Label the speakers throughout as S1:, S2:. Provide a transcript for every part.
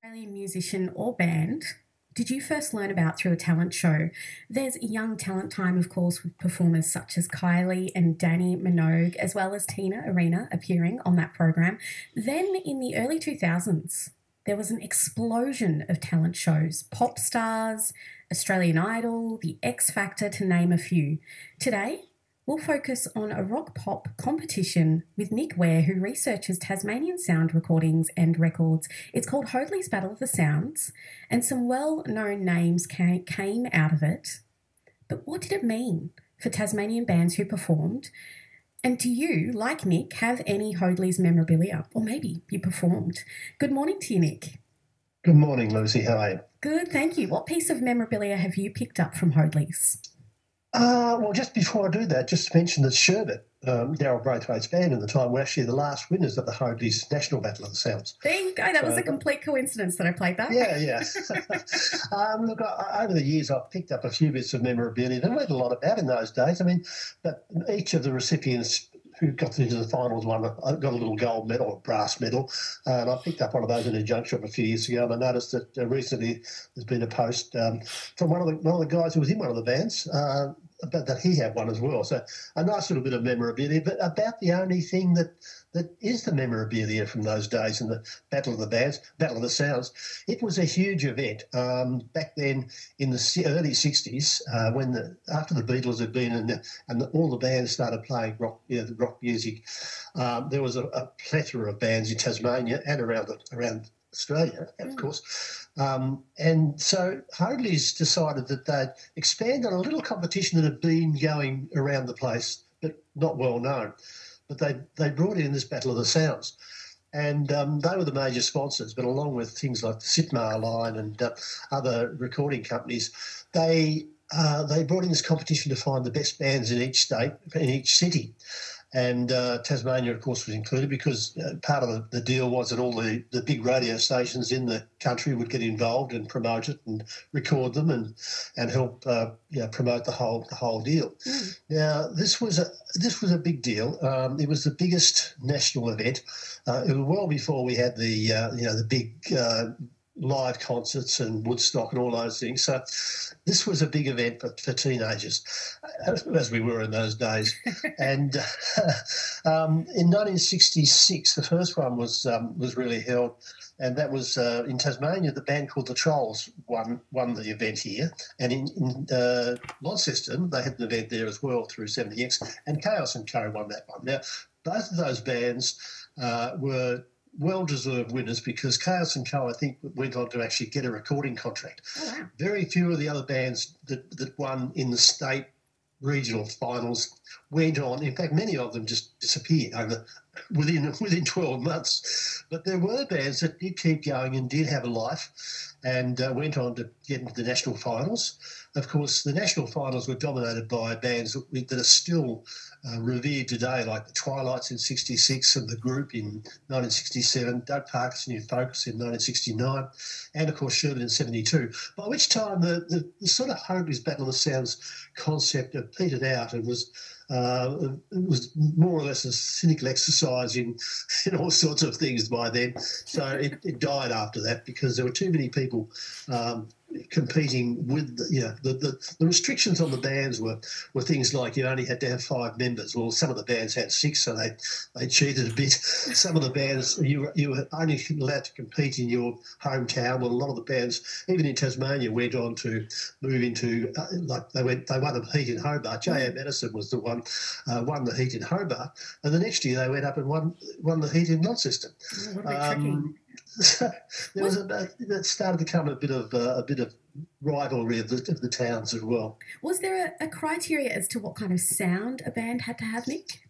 S1: Australian musician or band did you first learn about through a talent show? There's young talent time, of course, with performers such as Kylie and Danny Minogue, as well as Tina Arena appearing on that program. Then in the early 2000s, there was an explosion of talent shows, Pop Stars, Australian Idol, The X Factor, to name a few. Today, we'll focus on a rock pop competition with Nick Weare, who researches Tasmanian sound recordings and records. It's called Hoadleys Battle of the Sounds, and some well known names came out of it. But what did it mean for Tasmanian bands who performed? And do you, like Nick, have any Hoadleys memorabilia? Or maybe you performed. Good morning to you, Nick.
S2: Good morning, Lucy. How are you?
S1: Good, thank you. What piece of memorabilia have you picked up from Hoadleys?
S2: Well, just before I do that, just to mention that Sherbet, Daryl Braithwaite's band at the time, were actually the last winners of the Hoadleys National Battle of the Sounds.
S1: There you go. That was a complete coincidence that I played that.
S2: Yeah. Look, over the years, I've picked up a few bits of memorabilia. There weren't a lot about in those days. I mean, but each of the recipients who got into the finals got a little gold medal or brass medal, and I picked up one of those in a junk shop a few years ago. And I noticed that recently there's been a post from one of the guys who was in one of the bands. But that he had one as well. So a nice little bit of memorabilia, but about the only thing that is the memorabilia from those days in the Battle of the Bands, Battle of the Sounds. It was a huge event back then in the early 60s after the Beatles had been and all the bands started playing rock, rock music. There was a plethora of bands in Tasmania and around Australia, of course. And so Hoadleys decided that they'd expand on a little competition that had been going around the place, but not well known. But they brought in this Battle of the Sounds. And they were the major sponsors, but along with things like the Sitmar line and other recording companies, they brought in this competition to find the best bands in each state, in each city. And Tasmania, of course, was included because part of the deal was that all the big radio stations in the country would get involved and promote it and record them and help promote the whole deal. Mm. Now, this was a big deal. It was the biggest national event. It was well before we had the big live concerts and Woodstock and all those things. So this was a big event for teenagers, as we were in those days. And in 1966, the first one was really held, and that was in Tasmania. The band called the Trolls won the event here, and in Launceston they had an event there as well through 70X, and Chaos and Co won that one. Now, both of those bands were well-deserved winners because Chaos and Co, I think, went on to actually get a recording contract. Oh, wow. Very few of the other bands that won in the state regional finals went on. In fact, many of them just disappeared within 12 months. But there were bands that did keep going and did have a life and went on to get into the national finals. Of course, the national finals were dominated by bands that are still revered today, like the Twilights in 66 and the Group in 1967, Doug Parkinson in Focus in 1969, and, of course, Sherbet in 72, by which time the sort of Hoadleys Battle of the Sounds concept had petered out and it was more or less a cynical exercise in all sorts of things by then. So it died after that because there were too many people competing with the restrictions on the bands were things like you only had to have 5 members. Well, some of the bands had 6, so they cheated a bit. Some of the bands you were only allowed to compete in your hometown. Well, a lot of the bands, even in Tasmania, went on to move into they won a heat in Hobart. J.A. Madison was the one won the heat in Hobart, and the next year they went up and won the heat in Launceston. That started to become a bit of rivalry of the towns as well.
S1: Was there a criteria as to what kind of sound a band had to have, Nick?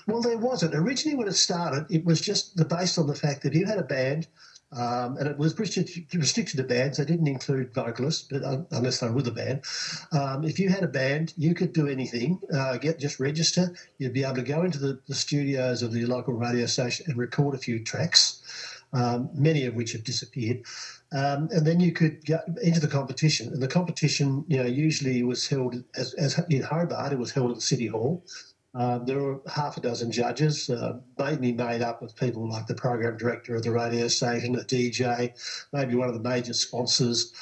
S2: Well, there wasn't. Originally, when it started, it was just based on the fact that you had a band, and it was restricted to bands. They didn't include vocalists, but unless they were with a band. If you had a band, you could do anything. Just register. You'd be able to go into the studios of the local radio station and record a few tracks. Many of which have disappeared, and then you could go into the competition. And the competition, usually was held as in Hobart. It was held at the City Hall, There were half a dozen judges, mainly made up of people like the program director of the radio station, a DJ, maybe one of the major sponsors.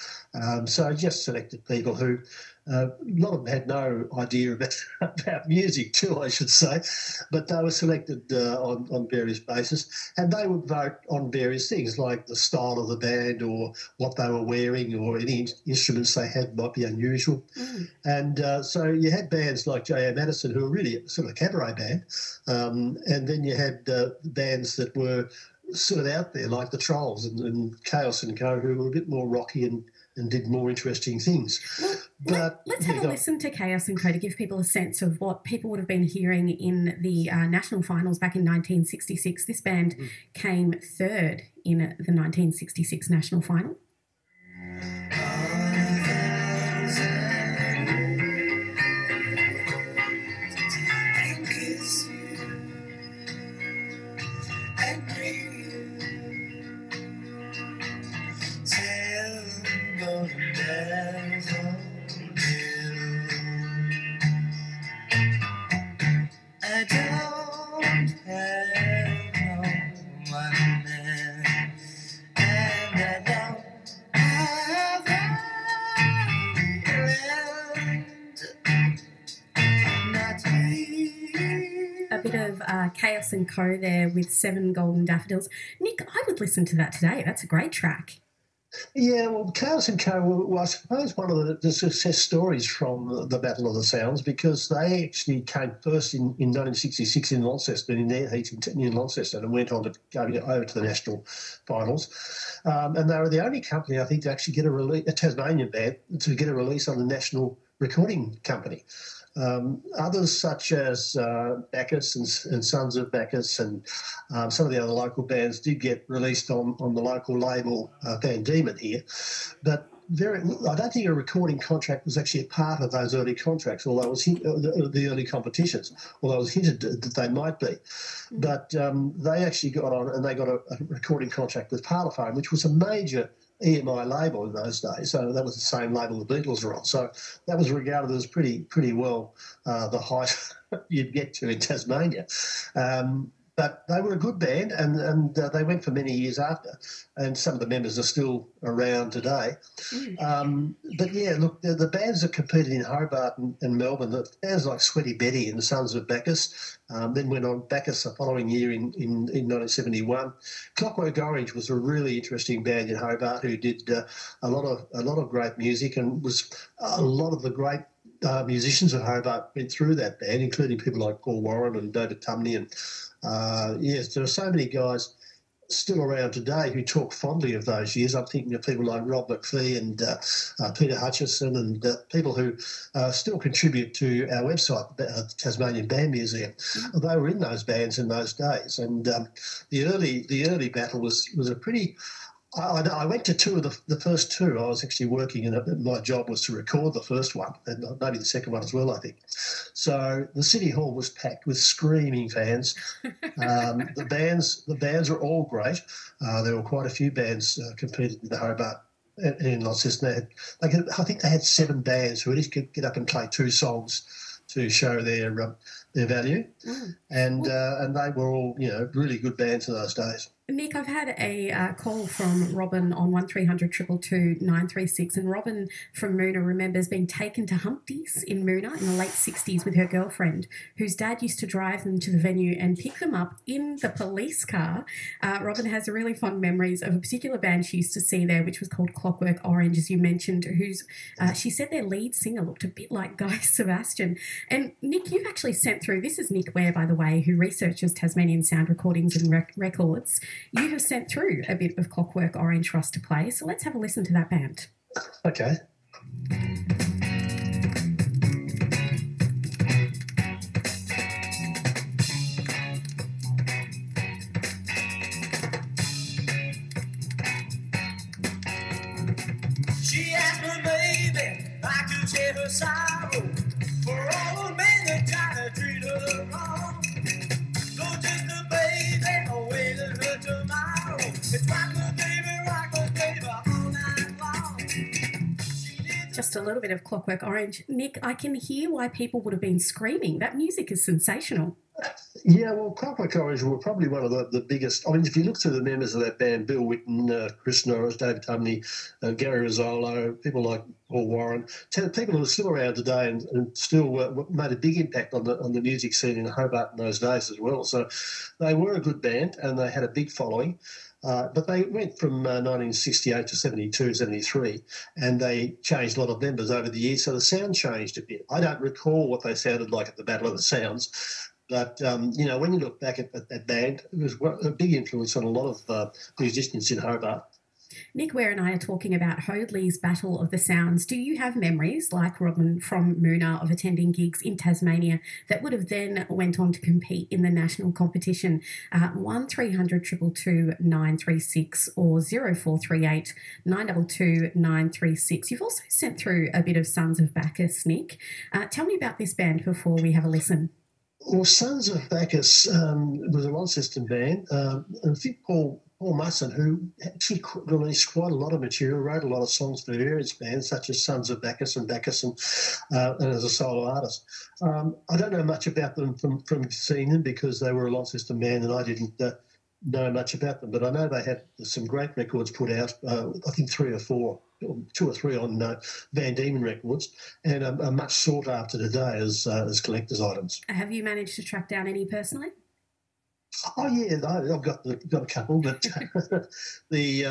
S2: So I just selected people who, a lot of them had no idea about music too, I should say, but they were selected on various bases, and they would vote on various things like the style of the band or what they were wearing or any instruments they had might be unusual. And so you had bands like J.A. Madison, who were really sort of a cabaret band, and then you had bands that were sort of out there like the Trolls and Chaos and Co, who were a bit more rocky and did more interesting things.
S1: Well, let's have a listen to Chaos and Co to give people a sense of what people would have been hearing in the national finals back in 1966. This band came third in the 1966 national final. A bit of Chaos and Co there with 7 Golden Daffodils. Nick, I would listen to that today. That's a great track.
S2: Yeah, well, Chaos and Co were, I suppose, one of the success stories from the Battle of the Sounds, because they actually came first in 1966 in Launceston, in their heat in Launceston, and went on to go over to the national finals. And they were the only company, I think, to actually get a Tasmanian band to get a release on the National Recording Company. Others such as Bacchus and Sons of Bacchus and some of the other local bands did get released on the local label Van Diemen here, but I don't think a recording contract was actually a part of those early contracts, although it was the early competitions, although it was hinted that they might be. But they actually got on and they got a recording contract with Parlophone, which was a major EMI label in those days. So that was the same label the Beatles were on. So that was regarded as pretty well the height you'd get to in Tasmania. But they were a good band, and they went for many years after, and some of the members are still around today. But, yeah, look, the bands that competed in Hobart and Melbourne, the bands like Sweaty Betty and the Sons of Bacchus, then went on Bacchus the following year in 1971. Clockwork Orange was a really interesting band in Hobart who did a lot of great music, and was a lot of the great musicians at Hobart went through that band, including people like Paul Warren and David Tumney. And yes, there are so many guys still around today who talk fondly of those years. I'm thinking of people like Rob McPhee and Peter Hutchison, and people who still contribute to our website, the Tasmanian Band Museum. They were in those bands in those days, and the early battle was a pretty. I went to two of the first two. I was actually working, and my job was to record the first one, and maybe the second one as well, I think. So the City Hall was packed with screaming fans. The bands were all great. There were quite a few bands competed in the Hobart and in Launceston. I think they had 7 bands who each could get up and play 2 songs to show their value, and they were all really good bands in those days.
S1: Nick, I've had a call from Robin on 1300 222 936, and Robin from Moona remembers being taken to Humpty's in Moona in the late 60s with her girlfriend, whose dad used to drive them to the venue and pick them up in the police car. Robin has really fond memories of a particular band she used to see there, which was called Clockwork Orange, as you mentioned, whose she said their lead singer looked a bit like Guy Sebastian. And Nick, you've actually sent through, this is Nick Weare, by the way, who researches Tasmanian sound recordings and records. You have sent through a bit of Clockwork Orange for us to play, so let's have a listen to that band.
S2: Okay.
S3: She asked me, baby, if I could share her sorrow for all the men that try to treat her wrong. So just a baby, awaiting her tomorrow. It's rock the baby, all night long. She needs
S1: Just a little bit of Clockwork Orange. Nick, I can hear why people would have been screaming. That music is sensational.
S2: Yeah, well, Clockwork Orange were probably one of the biggest. I mean, if you look through the members of that band, Bill Whitten, Chris Norris, David Tumney, Gary Rizzolo, people like Paul Warren, people who are still around today and still made a big impact on the music scene in Hobart in those days as well. So they were a good band and they had a big following. But they went from 1968 to 72, 73, and they changed a lot of members over the years, so the sound changed a bit. I don't recall what they sounded like at the Battle of the Sounds, but, when you look back at that band, it was a big influence on a lot of musicians in Hobart.
S1: Nick Weare and I are talking about Hoadleys' Battle of the Sounds. Do you have memories, like Robin from Moona, of attending gigs in Tasmania that would have then went on to compete in the national competition? 1300 222 936 or 0438 922 936. You've also sent through a bit of Sons of Bacchus, Nick. Tell me about this band before we have a listen.
S2: Well, Sons of Bacchus was a Launceston band. And I think Paul Musson, who actually released quite a lot of material, wrote a lot of songs for various bands, such as Sons of Bacchus and as a solo artist. I don't know much about them from seeing them because they were a Launceston band and I didn't know much about them, but I know they had some great records put out, I think 3 or 4, 2 or 3 on Van Diemen Records, and are much sought after today as collector's items.
S1: Have you managed to track down any personally?
S2: Oh yeah, I've got a couple, but the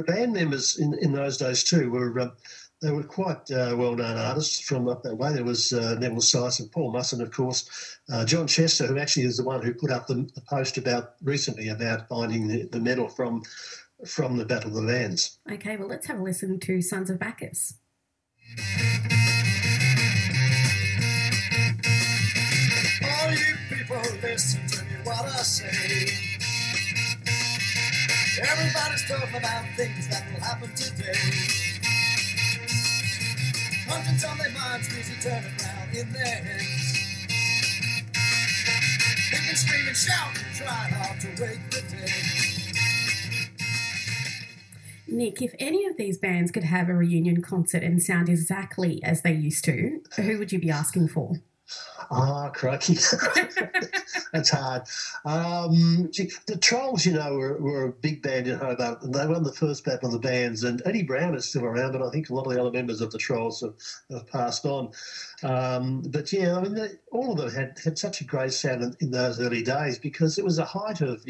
S2: band members in those days too were they were quite well-known artists from up that way. There was Neville Syce and Paul Musson, of course, John Chester, who actually is the one who put up the post recently about finding the medal from the Battle of the Bands.
S1: Okay, well, let's have a listen to Sons of Bacchus.
S3: All you people, listen to me what I say. Everybody's talking about things that will happen today. Hundreds on their minds, busy turning around in their heads. They can scream and shout and try hard to wake the dead.
S1: Nick, if any of these bands could have a reunion concert and sound exactly as they used to, who would you be asking for?
S2: Crikey. That's hard. The Trolls, were a big band in Hobart, and they won the first Battle of the Bands, and Eddie Brown is still around, but I think a lot of the other members of the Trolls have passed on. But yeah, I mean, all of them had such a great sound in those early days because it was the height of,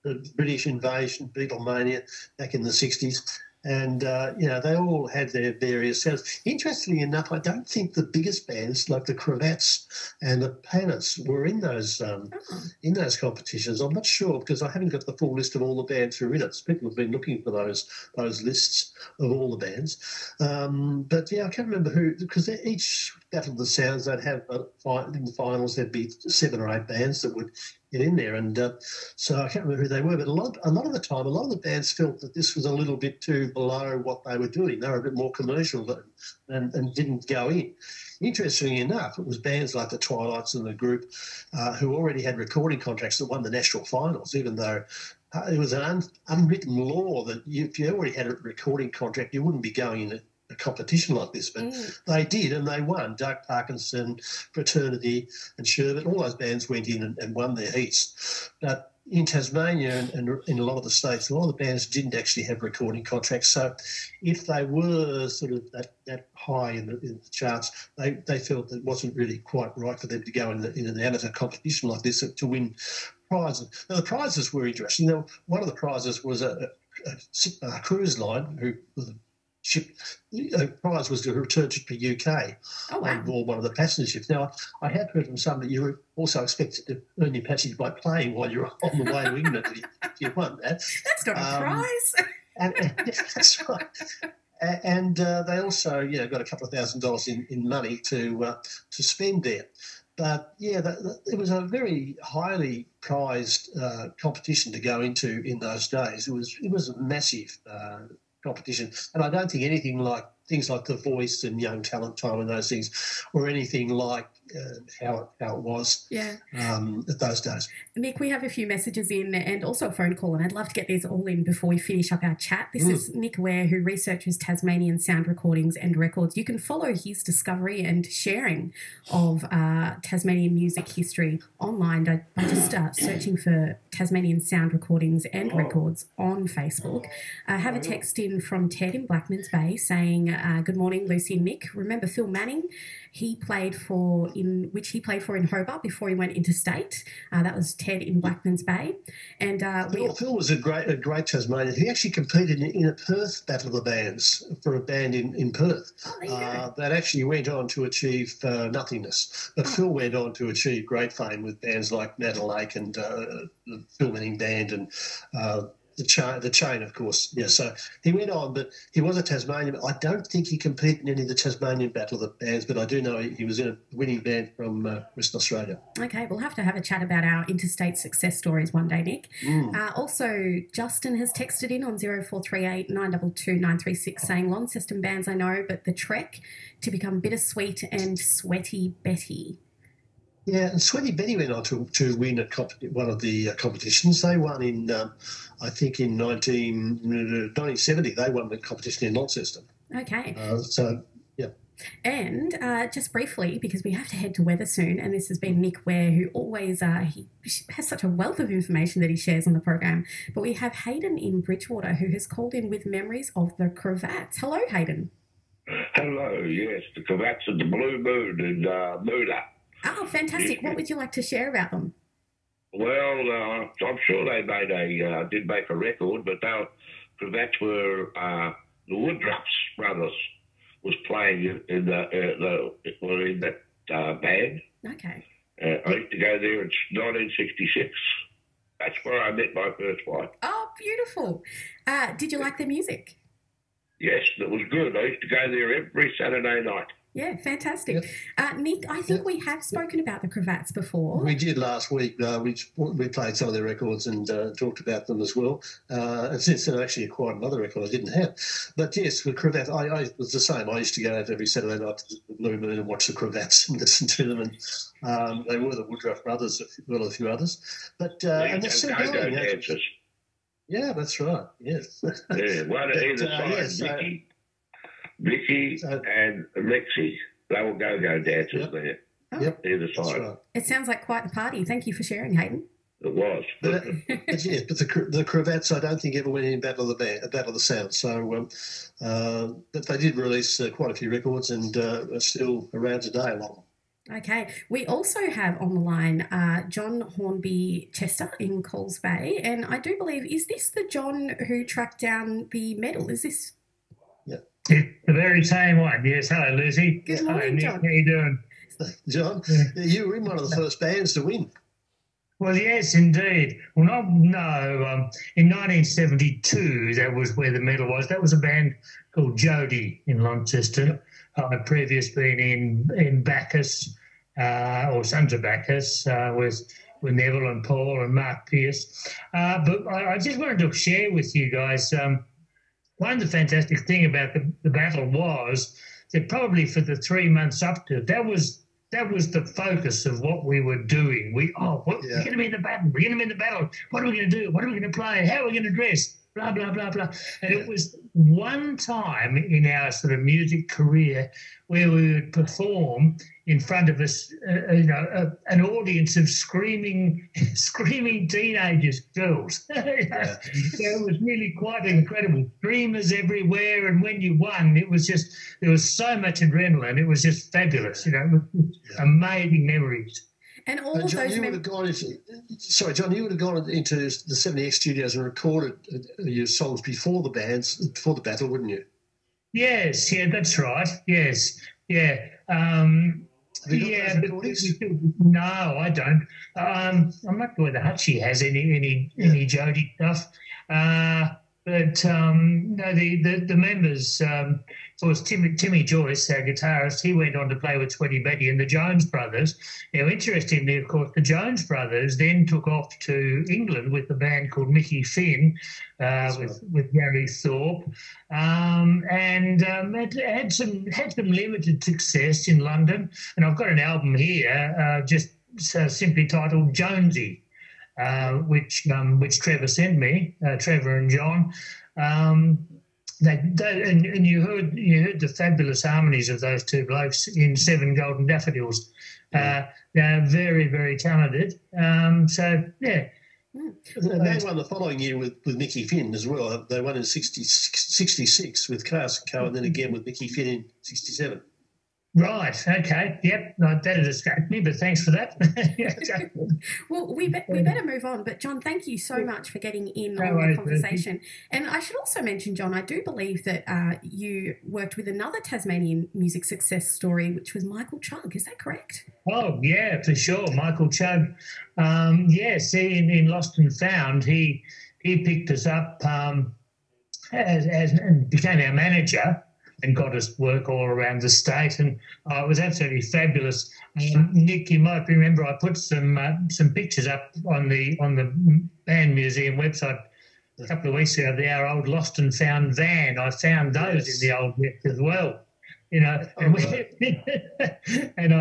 S2: the British invasion, Beatlemania back in the 60s. And, they all had their various sounds. Interestingly enough, I don't think the biggest bands like the Cravats and the Planets were in those competitions. I'm not sure because I haven't got the full list of all the bands who are in it. So people have been looking for those lists of all the bands. But, yeah, I can't remember who, because each Battle of the Sounds, they'd have in the finals, there'd be 7 or 8 bands that would get in there, and so I can't remember who they were, but a lot of the time, a lot of the bands felt that this was a little bit too below what they were doing. They were a bit more commercial and didn't go in. Interestingly enough, it was bands like the Twilights and the group who already had recording contracts that won the national finals, even though it was an unwritten law that if you already had a recording contract, you wouldn't be going in a competition like this, but they did, and they won. Doug Parkinson, Fraternity and Sherbet, all those bands went in and won their heats. But in Tasmania and in a lot of the states, a lot of the bands didn't actually have recording contracts. So if they were sort of that high in the charts, they felt that it wasn't really quite right for them to go in an amateur competition like this to win prizes. Now, the prizes were interesting. One of the prizes was a cruise line who was ship prize was to return to the UK on board one of the passenger ships. Now, I have heard from some that you were also expected to earn your passage by playing while you were on the way to England if you won that.
S1: That's not a prize.
S2: And that's right. And they also, got a couple of $1,000 in money to spend there. But yeah, it was a very highly prized competition to go into in those days. It was a massive competition, and I don't think anything like things like The Voice and Young Talent Time and those things, or anything like how it was at those days.
S1: Nick, we have a few messages in and also a phone call, and I'd love to get these all in before we finish up our chat. This is Nick Weare, who researches Tasmanian sound recordings and records. You can follow his discovery and sharing of Tasmanian music history online by just searching for Tasmanian sound recordings and records on Facebook. I have a text in from Ted in Blackmans Bay saying, good morning, Lucy and Nick. Remember Phil Manning? He played for in Hobart before he went interstate. That was Ted in Blackmans Bay. And
S2: Phil was a great Tasmanian. He actually competed in a Perth Battle of the Bands for a band in Perth.
S1: Oh, there you go.
S2: That actually went on to achieve nothingness. But Phil went on to achieve great fame with bands like Metal Lake and the Phil Manning Band and the chain, of course. Yeah, so he went on, but he was a Tasmanian. I don't think he competed in any of the Tasmanian Battle of the Bands, but I do know he was in a winning band from Western Australia.
S1: Okay, we'll have to have a chat about our interstate success stories one day, Nick. Also, Justin has texted in on 0438 922 936 saying, Launceston bands I know, but the trek to become Bittersweet and Sweaty Betty.
S2: Yeah, and Sweaty Betty went on to win one of the competitions. They won in, I think, in 1970. They won the competition in Launceston.
S1: Okay.
S2: Yeah.
S1: And just briefly, because we have to head to weather soon, and this has been Nick Weare, who always he has such a wealth of information that he shares on the program. But we have Hayden in Bridgewater, who has called in with memories of the Cravats. Hello, Hayden.
S4: Hello, yes, the Cravats of the Blue Moon and Moodah.
S1: Oh, fantastic. What would you like to share about them?
S4: Well, I'm sure they did make a record, but the Cravats were, the Woodruffs brothers was playing in that band.
S1: Okay.
S4: I used to go there in 1966. That's where I met my first wife.
S1: Oh, beautiful. Did you like their music?
S4: Yes, it was good. I used to go there every Saturday night.
S1: Yeah, fantastic. Yep. Nick, I think we have spoken about the Cravats before.
S2: We did last week. We played some of their records and talked about them as well. And since then, I actually acquired another record I didn't have. But yes, with Cravats, I was the same. I used to go out every Saturday night to the Blue Moon and watch the Cravats and listen to them. And they were the Woodruff brothers, as well as a few others. But and they're still going.
S4: Dancers.
S2: Yeah, that's right. Yes.
S4: Yeah, one either side. Vicky and Lexi, they were go-go dancers there.
S1: Oh.
S2: Yep.
S4: Either side.
S2: Right.
S1: It sounds like quite the party. Thank you for sharing, Hayden.
S4: It was.
S2: But the Cravats, I don't think ever went in Battle of the Sound. So, but they did release quite a few records and are still around today, a lot of them.
S1: Okay. We also have on the line John Hornby Chester in Coles Bay. And I do believe, is this the John who tracked down the medal? Is this...
S5: It's the very same one. Yes. Hello, Lucy.
S1: Good morning,
S5: hello, Nick.
S1: John.
S5: How you doing?
S2: John, you were in one of the first bands to win.
S5: Well, yes, indeed. Well, in 1972, that was where the medal was. That was a band called Jody in Launceston. I'd previously been in Bacchus, or Sons of Bacchus, with Neville and Paul and Mark Pierce. But I just wanted to share with you guys one of the fantastic thing about the battle was that probably for the 3 months up to it, that was the focus of what we were doing. We're going to be in the battle. We're going to be in the battle. What are we going to do? What are we going to play? How are we going to dress? Blah, blah, blah, blah. And it was one time in our sort of music career where we would perform in front of us, an audience of screaming teenagers, girls. So it was really quite incredible. Streamers everywhere, and when you won, it was just, there was so much adrenaline. It was just fabulous, amazing memories.
S1: And all of
S2: John,
S1: those...
S2: John, you would have gone into the 70X studios and recorded your songs before the battle, wouldn't you?
S5: Yes, yeah, that's right. Yes, yeah.
S2: Have you got those recordings?
S5: No, I don't. I'm not sure whether Hutchie has any Jody stuff. But But no, the members, of course, Timmy Joyce, our guitarist, he went on to play with Sweaty Betty and the Jones Brothers. Now, interestingly, of course, the Jones Brothers then took off to England with a band called Mickey Finn, with Gary Thorpe, and had some limited success in London. And I've got an album here, just simply titled Jonesy. Which Trevor sent me, Trevor and John. And you heard the fabulous harmonies of those two blokes in Seven Golden Daffodils. They're very, very talented. So yeah.
S2: They won the following year with Mickey Finn as well. They won in 66 with Carson and then again with Mickey Finn in 67.
S5: Right. Okay. Yep. No, that had escaped me, but thanks for that.
S1: Well, we better move on. But John, thank you so much for getting in on the conversation. And I should also mention, John, I do believe that you worked with another Tasmanian music success story, which was Michael Chugg. Is that correct?
S5: Oh yeah, for sure, Michael Chugg. Yes, in Lost and Found, he picked us up and became our manager. And got us work all around the state, and it was absolutely fabulous. Nick, you might remember I put some pictures up on the Band Museum website a couple of weeks ago. Our old Lost and Found van, I found those in the old net as well. You know, and, and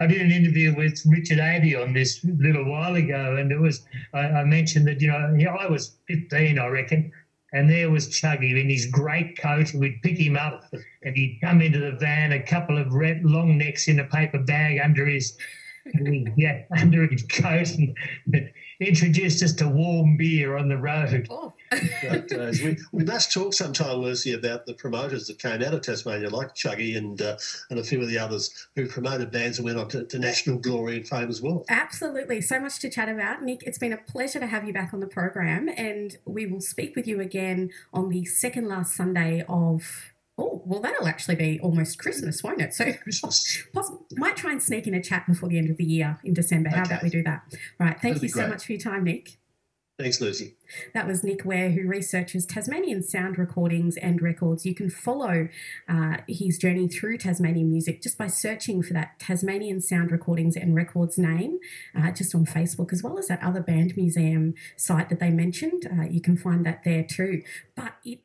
S5: I did an interview with Richard Adey on this a little while ago, and it was I mentioned that I was 15, I reckon. And there was Chuggy in his great coat. We'd pick him up and he'd come into the van, a couple of red long necks in a paper bag under his coat, and introduced us to warm beer on the road.
S1: Oh.
S2: We must talk sometime, Lucy, about the promoters that came out of Tasmania, like Chuggy and a few of the others who promoted bands and went on to national glory and fame as well.
S1: Absolutely. So much to chat about. Nick, it's been a pleasure to have you back on the program, and we will speak with you again on the second last Sunday of... Oh, well, that'll actually be almost Christmas, won't it? So
S2: Christmas.
S1: Might try and sneak in a chat before the end of the year in December. How about we do that? Right. Thank you so much for your time, Nick.
S2: Thanks, Lucy.
S1: That was Nick Weare, who researches Tasmanian sound recordings and records. You can follow his journey through Tasmanian music just by searching for that Tasmanian sound recordings and records name just on Facebook, as well as that other Band Museum site that they mentioned. You can find that there too. But it